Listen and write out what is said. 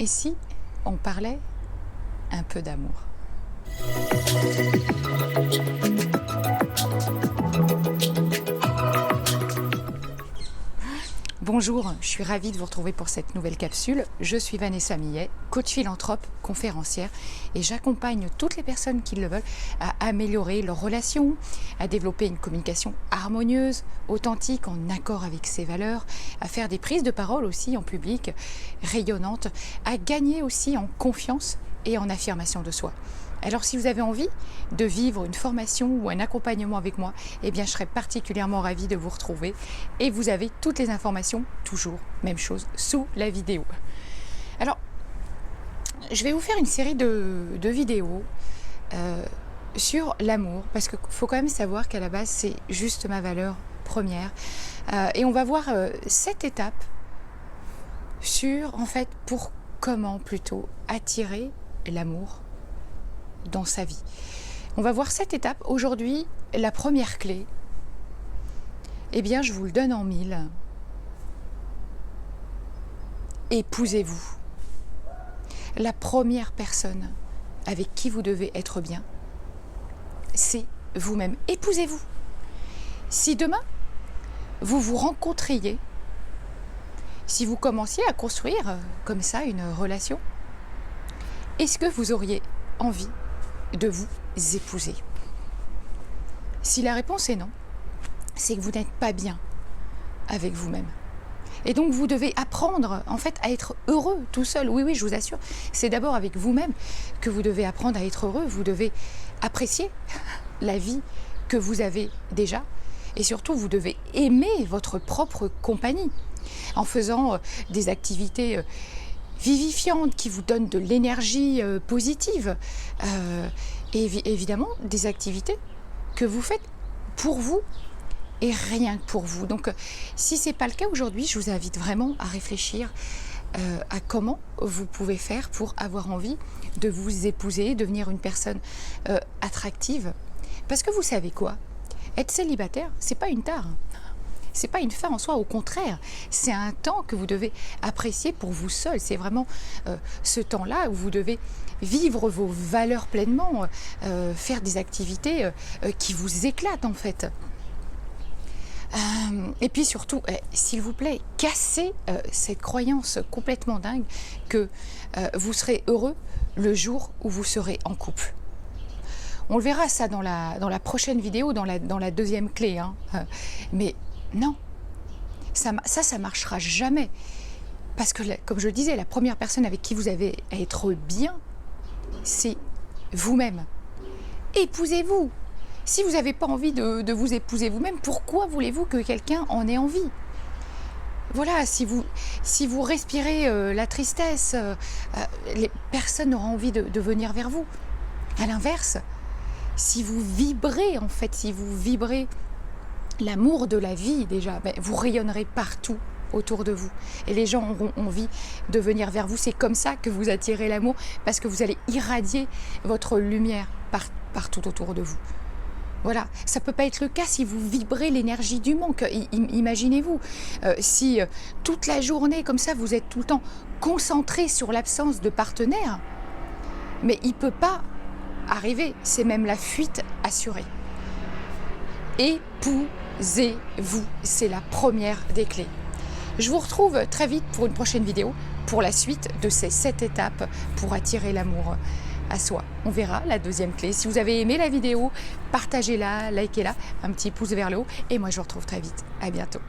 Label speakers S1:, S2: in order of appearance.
S1: Et si on parlait un peu d'amour? Bonjour, je suis ravie de vous retrouver pour cette nouvelle capsule. Je suis Vanessa Millet, coach philanthrope, conférencière et j'accompagne toutes les personnes qui le veulent à améliorer leurs relations, à développer une communication harmonieuse, authentique, en accord avec ses valeurs, à faire des prises de parole aussi en public, rayonnantes, à gagner aussi en confiance et en affirmation de soi. Alors si vous avez envie de vivre une formation ou un accompagnement avec moi, eh bien je serai particulièrement ravie de vous retrouver et vous avez toutes les informations, toujours, même chose, sous la vidéo. Alors, je vais vous faire une série de vidéos sur l'amour, parce qu'il faut quand même savoir qu'à la base c'est juste ma valeur première. Et on va voir 7 étapes sur, en fait, pour comment plutôt attirer l'amour dans sa vie. On va voir 7 étapes. Aujourd'hui, la première clé, eh bien, je vous le donne en 1000. Épousez-vous. La première personne avec qui vous devez être bien, c'est vous-même. Épousez-vous. Si demain, vous vous rencontriez, si vous commenciez à construire comme ça une relation, est-ce que vous auriez envie de vous épouser? Si la réponse est non, c'est que vous n'êtes pas bien avec vous-même. Et donc vous devez apprendre en fait à être heureux tout seul. Oui, je vous assure, c'est d'abord avec vous-même que vous devez apprendre à être heureux. Vous devez apprécier la vie que vous avez déjà. Et surtout, vous devez aimer votre propre compagnie en faisant des activités vivifiantes qui vous donnent de l'énergie positive. Et évidemment, des activités que vous faites pour vous et rien que pour vous. Donc, si ce n'est pas le cas aujourd'hui, je vous invite vraiment à réfléchir à comment vous pouvez faire pour avoir envie de vous épouser, devenir une personne attractive. Parce que vous savez quoi? Être célibataire, c'est pas une tare. C'est pas une fin en soi, au contraire, c'est un temps que vous devez apprécier pour vous seul. C'est vraiment ce temps-là où vous devez vivre vos valeurs pleinement, faire des activités qui vous éclatent en fait. Et puis surtout, s'il vous plaît, cassez cette croyance complètement dingue que vous serez heureux le jour où vous serez en couple. On le verra ça dans la prochaine vidéo, dans la deuxième clé. Hein. Mais non, ça marchera jamais. Parce que, comme je le disais, la première personne avec qui vous avez à être bien, c'est vous-même. Épousez-vous. Si vous n'avez pas envie de vous épouser vous-même, pourquoi voulez-vous que quelqu'un en ait envie? Voilà, si vous respirez la tristesse, les personnes n'auront envie de venir vers vous. À l'inverse, si vous vibrez, en fait, si vous vibrez l'amour de la vie déjà, vous rayonnerez partout autour de vous. Et les gens auront envie de venir vers vous. C'est comme ça que vous attirez l'amour, parce que vous allez irradier votre lumière partout autour de vous. Voilà, ça ne peut pas être le cas si vous vibrez l'énergie du manque. Imaginez-vous, si toute la journée, comme ça, vous êtes tout le temps concentré sur l'absence de partenaire, mais il ne peut pas arriver, c'est même la fuite assurée. Épousez-vous, c'est la première des clés. Je vous retrouve très vite pour une prochaine vidéo, pour la suite de ces 7 étapes pour attirer l'amour à soi. On verra la deuxième clé. Si vous avez aimé la vidéo, partagez-la, likez-la, un petit pouce vers le haut. Et moi, je vous retrouve très vite. À bientôt.